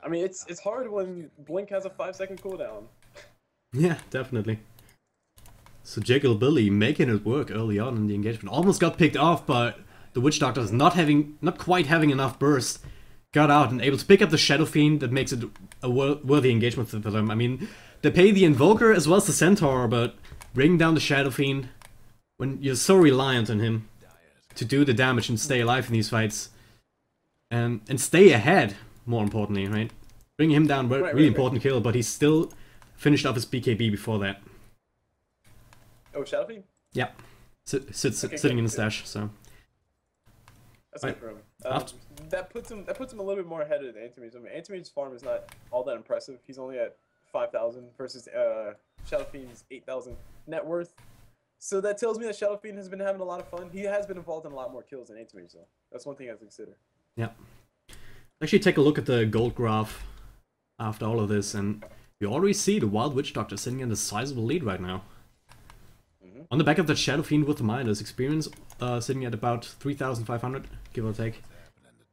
I mean, it's hard when Blink has a 5-second cooldown. Yeah, definitely. So Jigglebilly making it work early on in the engagement. Almost got picked off, but the Witch Doctors not quite having enough burst, got out and able to pick up the Shadow Fiend. That makes it a worthy engagement for them. I mean, they pay the Invoker as well as the Centaur, but bringing down the Shadow Fiend when you're so reliant on him to do the damage and stay alive in these fights. And stay ahead, more importantly, right? Bringing him down, really important kill, but he's still finished off his BKB before that. Oh, Shadow Fiend? Yeah. Sitting in the stash, so... That's good for him. That puts him a little bit more ahead of the Anti-Mage. I mean, Anti-Mage's farm is not all that impressive. He's only at 5,000 versus Shadow Fiend's 8,000 net worth. So that tells me that Shadow Fiend has been having a lot of fun. He has been involved in a lot more kills than Anti-Mage, though. That's one thing I have to consider. Yeah. Actually, take a look at the gold graph after all of this, and you already see the Wild Witch Doctor sitting in a sizable lead right now. On the back of that Shadow Fiend with the Midas experience, sitting at about 3,500, give or take.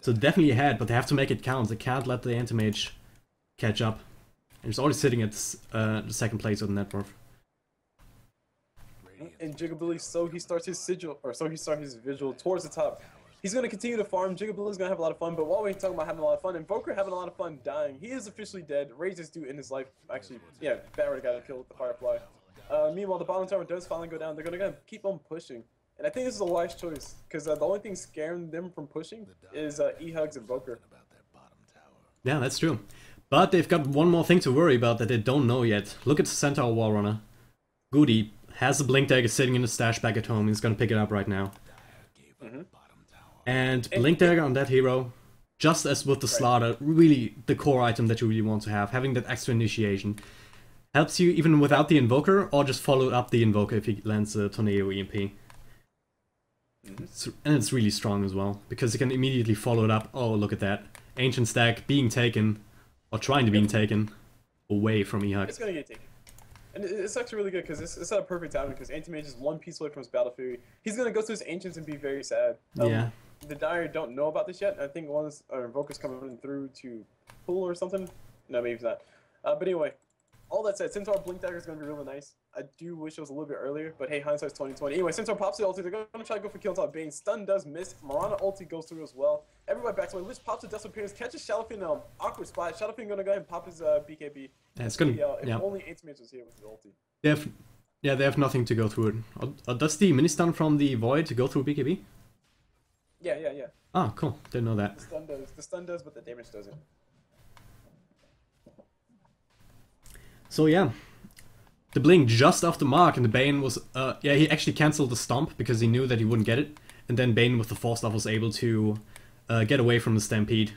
So definitely ahead, but they have to make it count. They can't let the Anti-Mage catch up. And he's already sitting at the second place of the net worth. And Jigglebilly, so he starts his vigil towards the top. He's going to continue to farm. Jigglebilly's going to have a lot of fun, but while we're talking about having a lot of fun, Invoker having a lot of fun dying, he is officially dead. Rage is due in his life. Actually, yeah, Barrett got to kill with the Firefly. Meanwhile, the bottom tower does finally go down. They're going to keep on pushing. And I think this is a wise choice, because the only thing scaring them from pushing is eHug's Invoker. Yeah, that's true. But they've got one more thing to worry about that they don't know yet. Look at the Centaur Warrunner. Goody has the Blink Dagger sitting in the stash back at home. He's gonna pick it up right now. And Blink Dagger on that hero, just as with the Slaughter, really the core item that you really want to have. Having that extra initiation helps you even without the Invoker, or just follow up the Invoker if he lands a Tornado EMP. And it's really strong as well, because you can immediately follow it up. Oh, look at that. Ancient stack being taken, or trying to be taken, away from eHug. It's gonna get taken. And it's actually really good, because it's at a perfect time, because Anti-Mage is one piece away from his Battle Fury. He's gonna go through his Ancients and be very sad. Yeah. The Dire don't know about this yet. I think one of Invoker's coming through to pull or something. No, maybe it's not. But anyway, all that said, Centaur Blink Dagger is going to be really nice. I do wish it was a little bit earlier, but hey, hindsight's 2020. Anyway, Centaur pops the ulti. They're going to try to go for kill on top of Bane. Stun does miss. Mirana ulti goes through as well. Everybody backs away. Lich pops the Dust Appearance, catches Shadowfiend in an awkward spot. Shadowfiend going to go ahead and pop his BKB. Yeah, it's going to... if only Anti-Mage was here with his ulti. They have nothing to go through it. Does the mini-stun from the Void go through BKB? Yeah. Oh, cool. Didn't know that. The stun does, but the damage doesn't. So yeah, the Blink just off the mark, and the Bane was... he actually cancelled the Stomp because he knew that he wouldn't get it. And then Bane with the Force Staff was able to get away from the Stampede.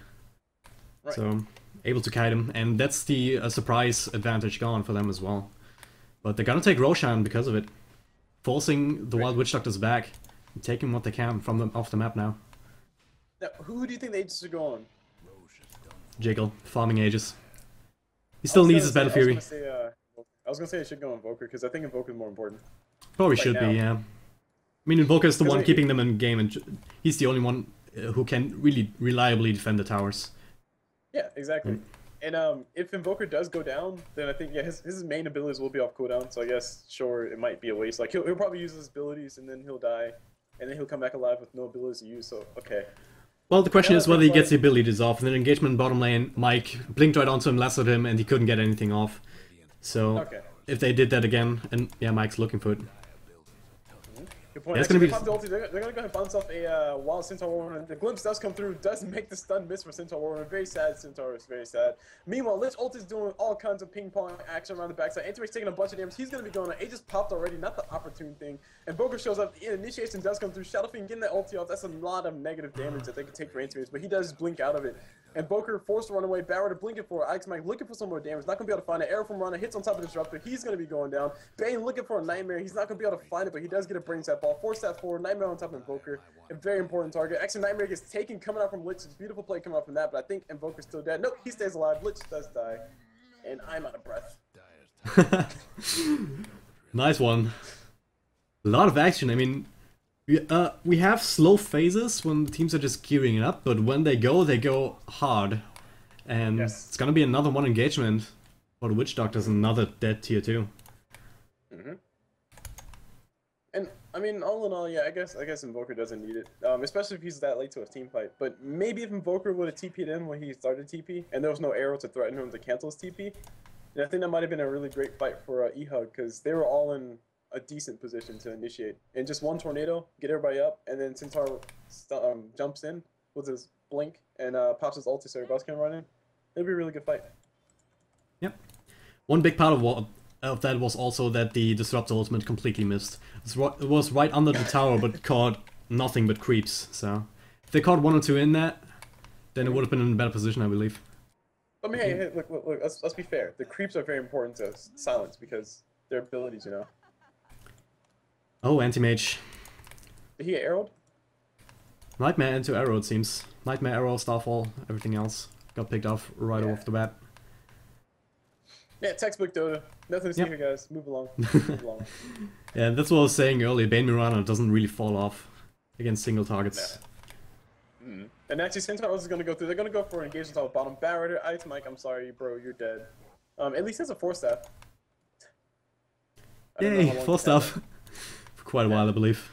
Right. So, able to kite him. And that's the surprise advantage gone for them as well. But they're gonna take Roshan because of it. Forcing the Wild Witch Doctors back. And taking what they can from them off the map now. Now, who do you think the Aegis should go on? Jiggle, farming Aegis. He still needs his Battle Fury. I was gonna say it should go on Invoker, because I think Invoker is more important. Probably should be, yeah. I mean, Invoker is the one keeping them in game, and he's the only one who can really reliably defend the towers. Yeah, exactly. And if Invoker does go down, then I think his main abilities will be off cooldown. So I guess sure it might be a waste. Like he'll probably use his abilities and then he'll die, and then he'll come back alive with no abilities to use. So okay. Well, the question is whether he gets the abilities off. And then engagement bottom lane, Mike blinked right onto him, lassoed him, and he couldn't get anything off. So if they did that again, and yeah, Mike's looking for it. Good point. Actually, they're going to go ahead and bounce off a Wild Centaur Warrunner. The glimpse does come through, does make the stun miss for Centaur Warrunner. Very sad, Centaur is very sad. Meanwhile, Lich ult is doing all kinds of ping pong action around the backside. Anti-Mage's taking a bunch of damage. He's going to be going on. Aegis popped already, not the opportune thing. And Boker shows up. The initiation does come through. Shadowfiend getting that ulti off. That's a lot of negative damage that they can take for Anti-Mage, but he does blink out of it. And Boker forced to run away. Barrow to blinking for it. Ike's Mike looking for some more damage. Not going to be able to find it. Arrow from Rana hits on top of the Disruptor. He's going to be going down. Bane looking for a Nightmare. He's not going to be able to find it, but he does get a Brain Sap Ball. Force that forward. Nightmare on top of Invoker. A very important target. Actually, Nightmare gets taken coming out from Lich. It's a beautiful play coming out from that, but I think Invoker's still dead. Nope, he stays alive. Lich does die. And I'm out of breath. Nice one. A lot of action. I mean, we have slow phases when the teams are just gearing it up, but when they go hard. And it's gonna be another one engagement for the Witch Doctors, another dead tier 2. And I mean, all in all, yeah, I guess Invoker doesn't need it, especially if he's that late to a team fight. But maybe if Invoker would have TP'd in when he started TP, and there was no arrow to threaten him to cancel his TP, then I think that might have been a really great fight for eHug, because they were all in a decent position to initiate. And just one tornado, get everybody up, and then Centaur jumps in with his blink and pops his ulti so everybody else can run in. It'll be a really good fight. Yep. One big part of that was also that the Disruptor ultimate completely missed. It was right under the tower, but caught nothing but creeps. So if they caught 1 or 2 in that, then it would have been in a better position, I believe. I mean, hey, look, let's be fair. The creeps are very important to silence because their abilities, you know. Oh, Anti-Mage. Did he get arrowed? Nightmare into arrow, it seems. Nightmare, arrow, Starfall, everything else got picked off right off the bat. Yeah, textbook Dota. Nothing to see here, guys. Move along. Move along. Yeah, that's what I was saying earlier. Bane Mirana doesn't really fall off against single targets. And actually, Centaur is going to go through. They're going to go for an engagement on the bottom. Barrier, Ice Mike, I'm sorry, bro, you're dead. At least has a Force Staff. Yay, Force Staff. For quite a while, I believe.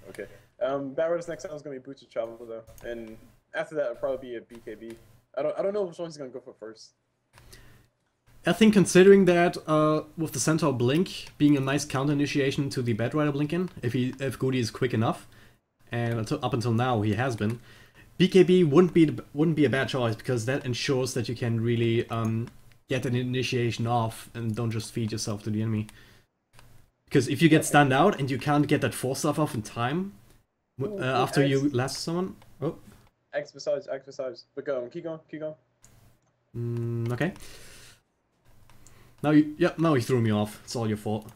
Okay. Barrow's next time is going to be Boots of Travel, though. And after that, it'll probably be a BKB. I don't know which one he's going to go for first. I think considering that with the Centaur Blink being a nice counter initiation to the Bad Rider Blinkin, if Goody is quick enough, and up until now he has been, BKB wouldn't be a bad choice, because that ensures that you can really get an initiation off and don't just feed yourself to the enemy. Because if you get stunned out and you can't get that force stuff off in time after you last someone. Oh. Axe massage. But keep going. Okay. Now you threw me off. It's all your fault.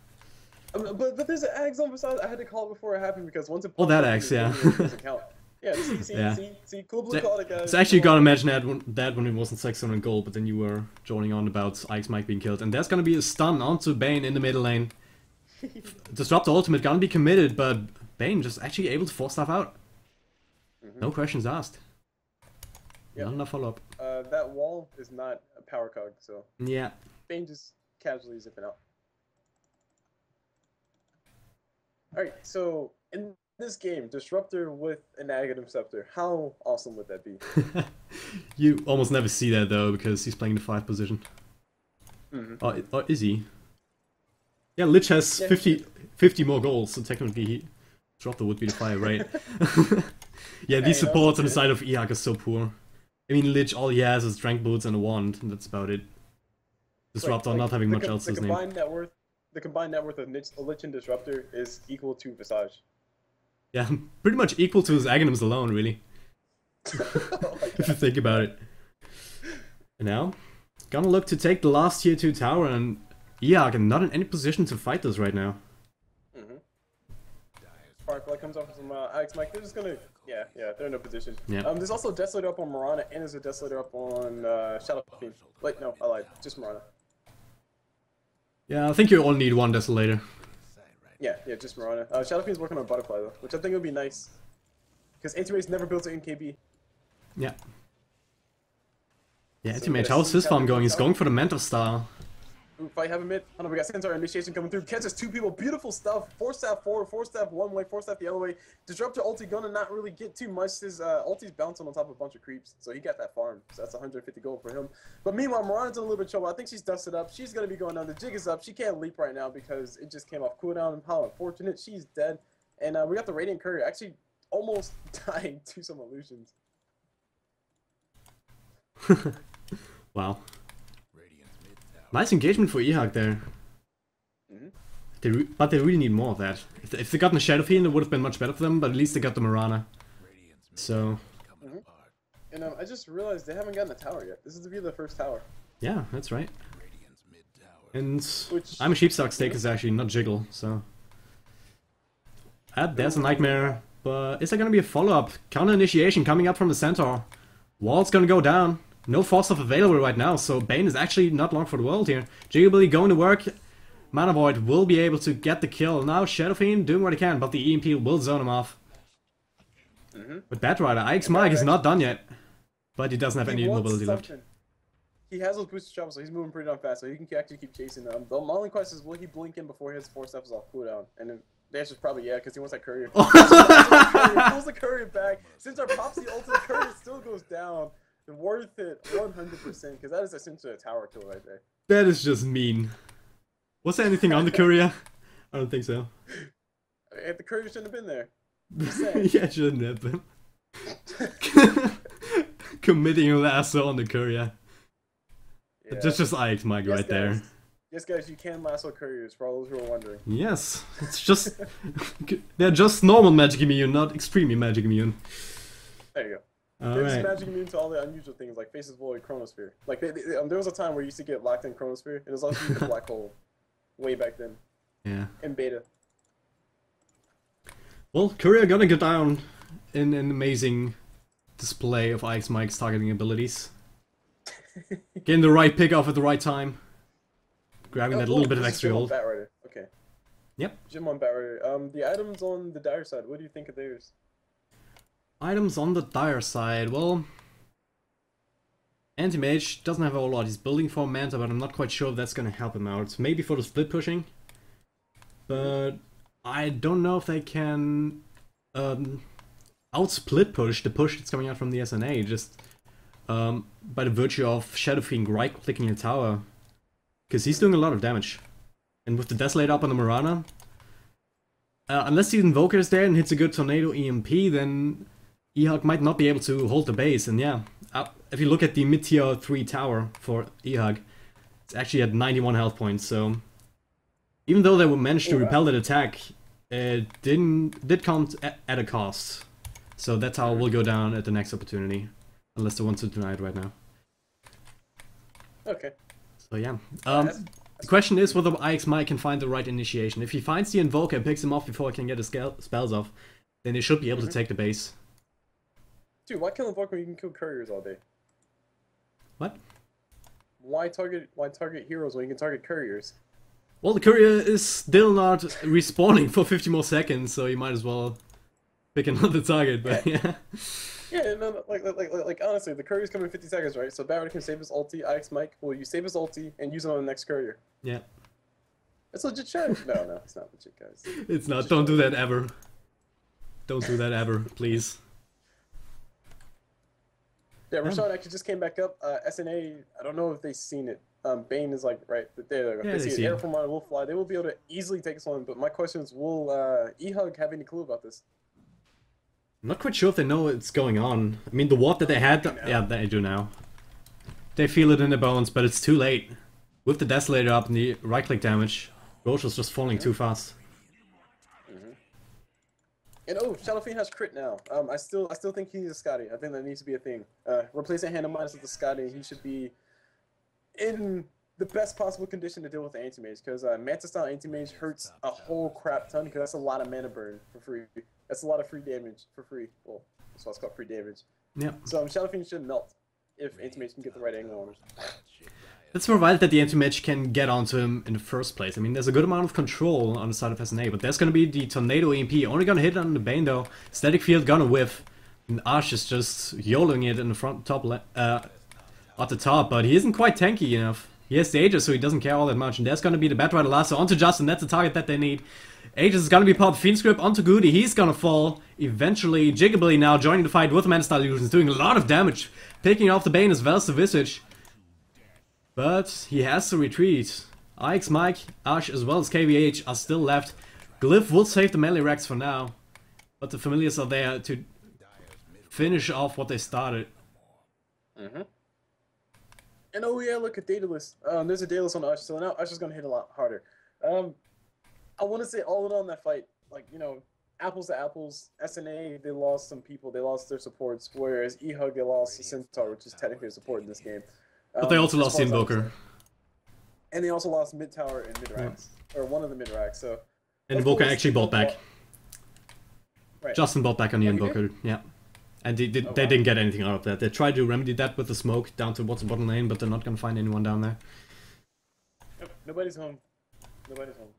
But there's an axe on massage. I had to call it before it happened because once it. Oh, that axe, yeah. Yeah, see, cool blue called it, guys. So actually, you gotta imagine that when it wasn't 600 gold, but then you were droning on about Ike's Mike being killed, and there's gonna be a stun onto Bane in the middle lane. Disrupt ultimate gonna be committed, but Bane just actually able to force stuff out. No questions asked. Yep. Not enough follow-up. That wall is not a power cog, so yeah. Bane just casually zipping out. Alright, so in this game, Disruptor with an Aghanim Scepter, how awesome would that be? You almost never see that though, because he's playing the 5 position. Or is he? Yeah, Lich has 50 more goals, so technically Disruptor would be the 5, right? Yeah, these supports on the side of eHug are so poor. I mean, Lich, all he has is Strength Boots and a wand, and that's about it. Disruptor not having much else in his name. The combined net worth of Lich and Disruptor is equal to Visage. Yeah, pretty much equal to his Aghanims alone, really. If you think about it. And now, gonna look to take the last tier 2 tower, and eHug not in any position to fight this right now. Sparklight comes off from Alex Mike. They're just gonna, yeah, they're in a position. Yeah. There's also Desolator up on Mirana, and there's a Desolator up on Shadow Fiend. Wait, no, I lied. Just Mirana. Yeah, I think you only need one Desolator. Yeah, just Mirana. Shadow Fiend's working on Butterfly though, which I think would be nice. Because Anti-Mage never built it in KB. Yeah. Yeah, Anti-Mage, how's his farm going? He's going for the Mentor Star. Ooh, fight have a mid. Oh no, we got Centaur initiation coming through. Catches 2 people. Beautiful stuff. 4 staff forward, 4 staff one way, 4 staff the other way. Disruptor ulti gonna not really get too much. His ulti's bouncing on top of a bunch of creeps, so he got that farm. So that's 150 gold for him. But meanwhile, Mirana's in a little bit of trouble. I think she's dusted up. She's gonna be going down. The jig is up. She can't leap right now because it just came off cooldown. And how unfortunate. She's dead. And we got the Radiant Courier actually almost dying to some illusions. Wow. Nice engagement for eHug there. But they really need more of that. If they got the Shadow Fiend, it would have been much better for them, but at least they got the Mirana. So... And I just realized they haven't gotten a tower yet. This is to be the first tower. Yeah, that's right. And I'm a Sheepstock Stake is actually not Jiggle, so... There's a Nightmare, but is there gonna be a follow-up? Counter initiation coming up from the Centaur. Wall's gonna go down. No force stuff available right now, so Bane is actually not long for the world here. Jiggably going to work. Mana Void will be able to get the kill. Now Shadow Fiend doing what he can, but the EMP will zone him off. With Batrider, Ike's Mike is not done yet. But he doesn't have any mobility left. He has those boosted travel, so he's moving pretty darn fast, so he can actually keep chasing them. The only question is, will he blink in before his 4 steps is off cooldown? And then the answer is probably yeah, because he wants that courier. He pulls the courier back. Since our pops the ultimate courier still goes down. Worth it 100% because that is essentially a tower kill right there. That is just mean. Was there anything on the courier? I don't think so. The courier shouldn't have been there. Yeah, it shouldn't have been. Committing a lasso on the courier. Yeah. Just Ike's Mike right there. Yes, guys, you can lasso couriers for all those who are wondering. Yes, it's just they're just normal magic immune, not extremely magic immune. There you go. They're just magic immune to all the unusual things like Faces Void, Chronosphere. Like there was a time where you used to get locked in Chronosphere. It was also used as Black Hole, way back then. Yeah. In beta. Well, Courier gonna go down in an amazing display of Ike's Mike's targeting abilities. Getting the right pick off at the right time. Grabbing that little bit of extra gold. Okay. Yep. Jim on Batrider. The items on the dire side. What do you think of theirs? Items on the dire side, well... Anti-Mage doesn't have a whole lot. He's building for Manta, but I'm not quite sure if that's gonna help him out. Maybe for the split pushing. But I don't know if they can out-split push the push that's coming out from the SNA, just by the virtue of Shadow Fiend right-clicking the tower. Because he's doing a lot of damage. And with the Desolator up on the Mirana, unless the Invoker is there and hits a good Tornado EMP, then eHug might not be able to hold the base, and yeah, if you look at the mid-tier 3 tower for eHug, it's actually at 91 health points, so even though they managed to repel that attack, it did come at a cost. So that tower will go down at the next opportunity, unless they want to deny it right now. Okay. So yeah. The question is whether IX Mike can find the right initiation. If he finds the Invoker and picks him off before he can get his spells off, then they should be able to take the base. Dude, why kill Invoker when you can kill couriers all day? What? Why target heroes when you can target couriers? Well, the courier is still not respawning for 50 more seconds, so you might as well pick another target, but yeah. Yeah, no, like honestly, the courier's coming in 50 seconds, right? So Barrett can save his ulti, IX Mike will you save his ulti and use it on the next courier. Yeah. It's legit shit. No, it's not legit, guys. It's not. Don't do that ever. Don't do that ever, please. Yeah, Rashawn actually just came back up. SNA, I don't know if they've seen it. Bane is like right there. Yeah, they they see see an it. air from will fly. They will be able to easily take this one. But my question is, will eHug have any clue about this? I'm not quite sure if they know what's going on. I mean, the ward that they had, yeah, they do now. They feel it in their bones, but it's too late. With the Desolator up and the right-click damage, Roche is just falling too fast. And oh, Shadow Fiend has crit now. I still think he needs a Scotty. I think that needs to be a thing. Replace a hand of minus with the Scotty. He should be in the best possible condition to deal with the anti-mage, because Mantis style anti-mage hurts a whole crap ton, because that's a lot of mana burn for free. That's a lot of free damage for free. Well, that's why it's called free damage. Yeah. So Shadow Fiend should melt if anti-mage can get the right angle on him. That's provided that the anti-mage can get onto him in the first place. I mean, there's a good amount of control on the side of SNA, but there's gonna be the Tornado EMP. Only gonna hit on the Bane though. Static Field gonna whiff. And Ash is just YOLOing it in the front top at the top, but he isn't quite tanky enough. He has the Aegis, so he doesn't care all that much. And there's gonna be the Bat Rider Lasso onto Justin. That's the target that they need. Aegis is gonna be part of Fiend's Grip onto Goody. He's gonna fall. Eventually, Jiggably now joining the fight with the Mana-Style Illusions, doing a lot of damage. Picking off the Bane as well as the Visage. But he has to retreat. IX Mike, Ash, as well as KVH are still left. Glyph will save the melee racks for now. But the Familiars are there to finish off what they started. And oh yeah, look at Daedalus. There's a Daedalus on Ash, so now Ash is gonna hit a lot harder. I want to say all in all in that fight, like, you know, apples to apples, SNA, they lost some people, they lost their supports, whereas eHug, they lost Centaur, which is technically a support in this game. But they also lost the Invoker. And they also lost mid tower and mid racks, or one of the mid racks. So. And Invoker actually bought back. Right. Justin bought back on the Invoker, yeah. And they didn't get anything out of that. They tried to remedy that with the smoke down towards the bottom lane, but they're not gonna find anyone down there. Nope, nobody's home. Nobody's home.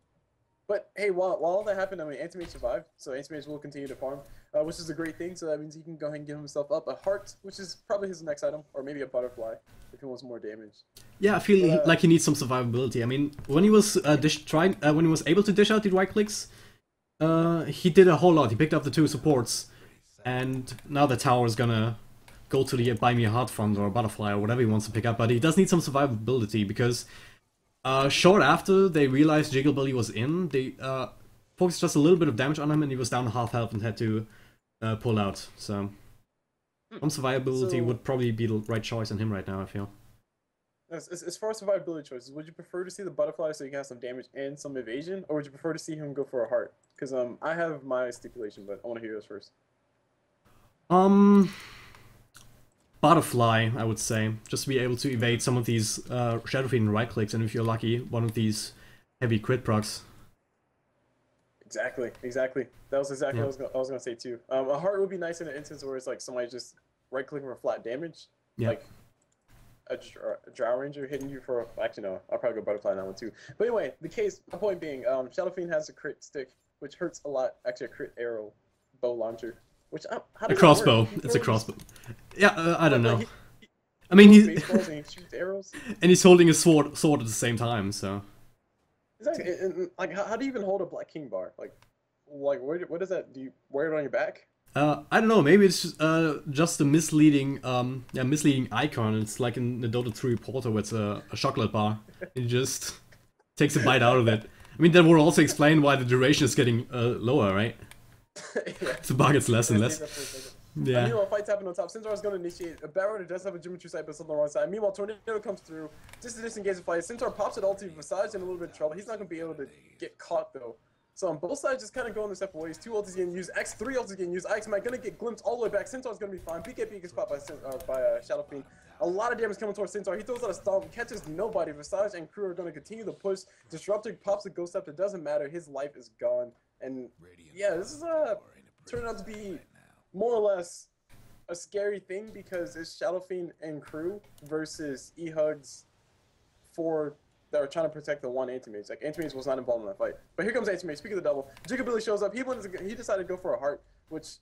But hey, while all that happened, I mean, Anti-Mage survived, so Anti-Mage will continue to farm, which is a great thing. So that means he can go ahead and get himself up a heart, which is probably his next item, or maybe a butterfly if he wants more damage. Yeah, I feel like he needs some survivability. I mean, when he was when he was able to dish out the right clicks, he did a whole lot. He picked up the 2 supports, and now the tower is gonna go to the Buy Me a Heart Fund or a butterfly or whatever he wants to pick up. But he does need some survivability because. Short after they realized Jiggably was in, they focused just a little bit of damage on him and he was down to half health and had to pull out. So, some survivability would probably be the right choice on him right now, I feel. As far as survivability choices, would you prefer to see the butterfly so you can have some damage and some evasion, or would you prefer to see him go for a heart? Because I have my stipulation, but I want to hear yours first. Butterfly, I would say, just to be able to evade some of these Shadow Fiend right clicks, and if you're lucky, one of these heavy crit procs. Exactly. That was exactly what I was gonna say too. A heart would be nice in an instance where it's like somebody just right clicking for flat damage, like a Drow Ranger hitting you for. Actually, no, I'll probably go butterfly on that one too. But anyway, my point being, Shadow Fiend has a crit stick, which hurts a lot. Actually, a crit arrow bow launcher. Which, how does a crossbow. It's a crossbow. Yeah, I don't know. I mean, he shoots arrows, and he's holding a sword at the same time. So, exactly. And, like, how do you even hold a Black King bar? Like what does that? Do you wear it on your back? I don't know. Maybe it's just a misleading, misleading icon. It's like in the Dota 3 Portal, where it's a chocolate bar. It just takes a bite out of it. I mean, that would also explain why the duration is getting lower, right? Yeah. The bar gets less and less. Yeah. Meanwhile, fights happen on top. Centaur is going to initiate. A Batrider does have a geometry sight, but it's on the wrong side. Meanwhile, Tornado comes through, just to disengage the fight. Centaur pops it ulti. Visage in a little bit of trouble. He's not going to be able to get caught, though. So on both sides, just kind of going their separate ways. 2 ultis getting used. X3 ultis getting used. Ix might going to get glimpsed all the way back. Centaur's going to be fine. BKB gets caught by Shadow Fiend. A lot of damage coming towards Centaur. He throws out a stomp, catches nobody. Visage and crew are going to continue to push. Disruptor pops a Ghost Scepter. Doesn't matter. His life is gone. And yeah, this is turned out to be more or less a scary thing because it's Shadow Fiend and crew versus eHug's 4 that are trying to protect the one Anti-Mage. Like, Anti-Mage was not involved in that fight. But here comes Anti-Mage. Speaking of the double, Jigabilly shows up. He decided to go for a heart, which,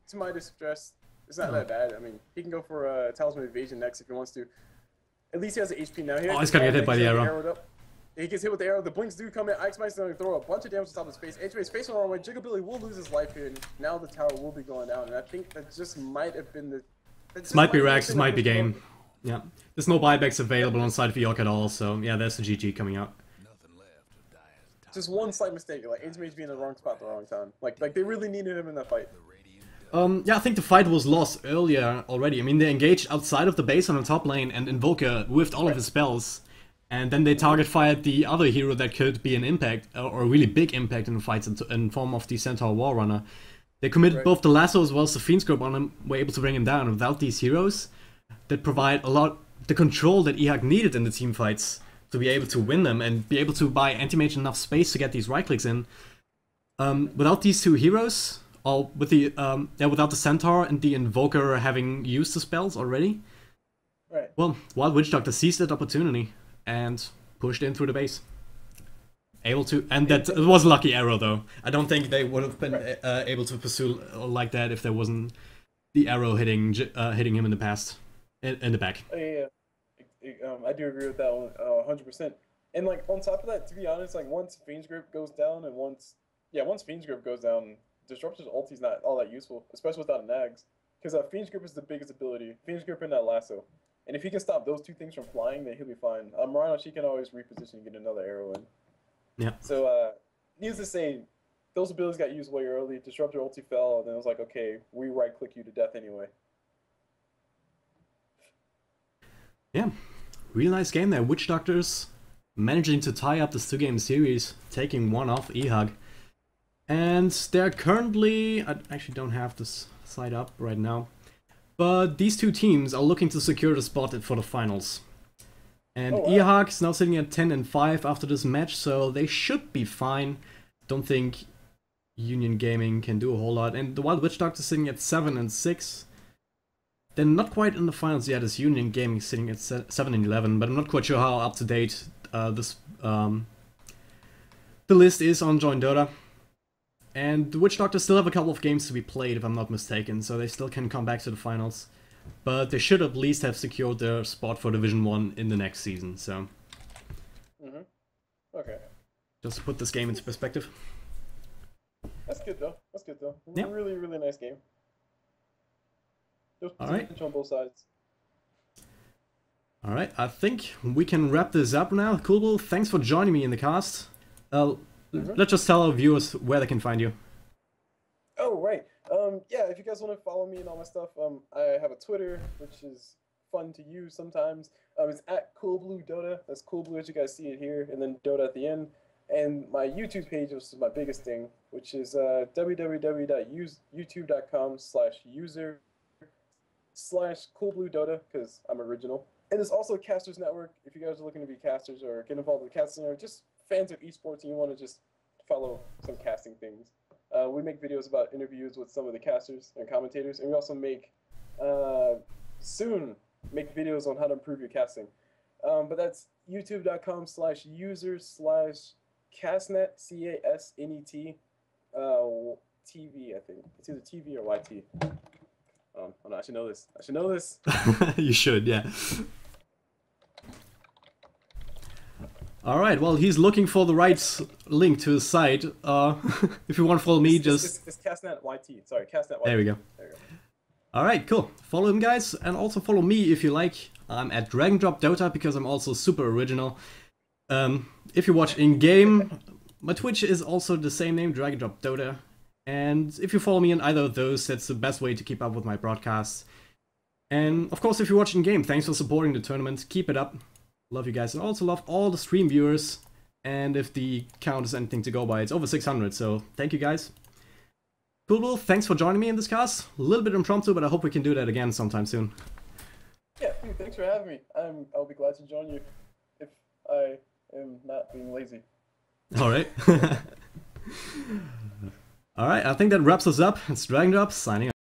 to my distress, is not that bad. I mean, he can go for a Talisman Evasion next if he wants to. At least he has the HP now. Here, he's gonna get hit by the arrow. He gets hit with the arrow. The blinks do come in. Ix Mike's going to throw a bunch of damage on top of his face. Anti-Mage's face on the wrong way. Jigabilly will lose his life here. And now the tower will be going down. And I think that just might have been the... This might be Rex, this might be game. Yeah. There's no buybacks available on side of eHug at all, so yeah, there's the GG coming out. Just one slight mistake, like Anti-Mage being in the wrong spot at the wrong time. Like they really needed him in that fight. Yeah, I think the fight was lost earlier already. I mean, they engaged outside of the base on the top lane, and Invoker whiffed all of his spells. And then they target fired the other hero that could be an impact, or a really big impact in the fights in form of the Centaur Warrunner. They committed both the lasso as well as the Fiend Scope on him, were able to bring him down. Without these heroes that provide a lot, the control that eHug needed in the team fights to be able to win them and be able to buy Anti-Mage enough space to get these right clicks in. Without these 2 heroes, or with the without the Centaur and the Invoker having used the spells already, well, Wild Witch Doctor seized that opportunity and pushed in through the base. Able to, and that it was a lucky arrow though. I don't think they would have been able to pursue like that if there wasn't the arrow hitting him in the past, in the back. Yeah, I do agree with that one, 100%. And like on top of that, to be honest, like once Fiend's Grip goes down and once Fiend's Grip goes down, Disruptor's ulti's not all that useful, especially without Nags, because Fiend's Grip is the biggest ability. Fiend's Grip and that lasso. And if he can stop those 2 things from flying, then he'll be fine. Murano, she can always reposition and get another arrow in. Yeah. So, needless to say, those abilities got used way early. Disruptor ulti fell, and then it was like, okay, we right-click you to death anyway. Yeah. Real nice game there. Witch Doctors managing to tie up this 2-game series, taking one off eHug. And they're currently... I actually don't have this side up right now. But these 2 teams are looking to secure the spot for the finals. And eHug is now sitting at 10-5 after this match, so they should be fine. Don't think Union Gaming can do a whole lot. And the Wild Witch Doctor is sitting at 7-6. They're not quite in the finals yet, as Union Gaming sitting at 7-11, but I'm not quite sure how up to date the list is on joinDOTA. And the Witch Doctors still have a couple of games to be played, if I'm not mistaken, so they still can come back to the finals. But they should at least have secured their spot for Division 1 in the next season, so... Okay. Just to put this game into perspective. That's good though. That's good though. Yep. Really, really nice game. Alright. On both sides. Alright, I think we can wrap this up now. Cool, thanks for joining me in the cast. Let's just tell our viewers where they can find you. Oh, right. Yeah, if you guys want to follow me and all my stuff, I have a Twitter, which is fun to use sometimes. It's at CoolBlueDota. That's CoolBlue as you guys see it here, and then Dota at the end. And my YouTube page, which is my biggest thing, which is www.youtube.com/user/CoolBlueDota, because I'm original. And there's also Casters Network. If you guys are looking to be casters or get involved with the Casters Network, just fans of esports and you want to just follow some casting things. We make videos about interviews with some of the casters and commentators, and we also make soon make videos on how to improve your casting. But that's youtube.com/user/castnet CASNET TV. I think it's either TV or YT. Oh no, I should know this. I should know this. You should, yeah. All right. Well, he's looking for the right link to his site. If you want to follow me, it's Castnet YT. Sorry, Castnet YT. There we go. All right, cool. Follow him, guys, and also follow me if you like. I'm at joinDOTA because I'm also super original. If you watch in game, my Twitch is also the same name, joinDOTA. And if you follow me on either of those, that's the best way to keep up with my broadcasts. And of course, if you're watching the game, thanks for supporting the tournament. Keep it up. Love you guys, and also love all the stream viewers. And if the count is anything to go by, it's over 600, so thank you guys. Cool, thanks for joining me in this cast. A little bit impromptu, but I hope we can do that again sometime soon. Yeah, dude, thanks for having me. I'll be glad to join you if I am not being lazy. Alright. Alright, I think that wraps us up. It's dragging up, signing off.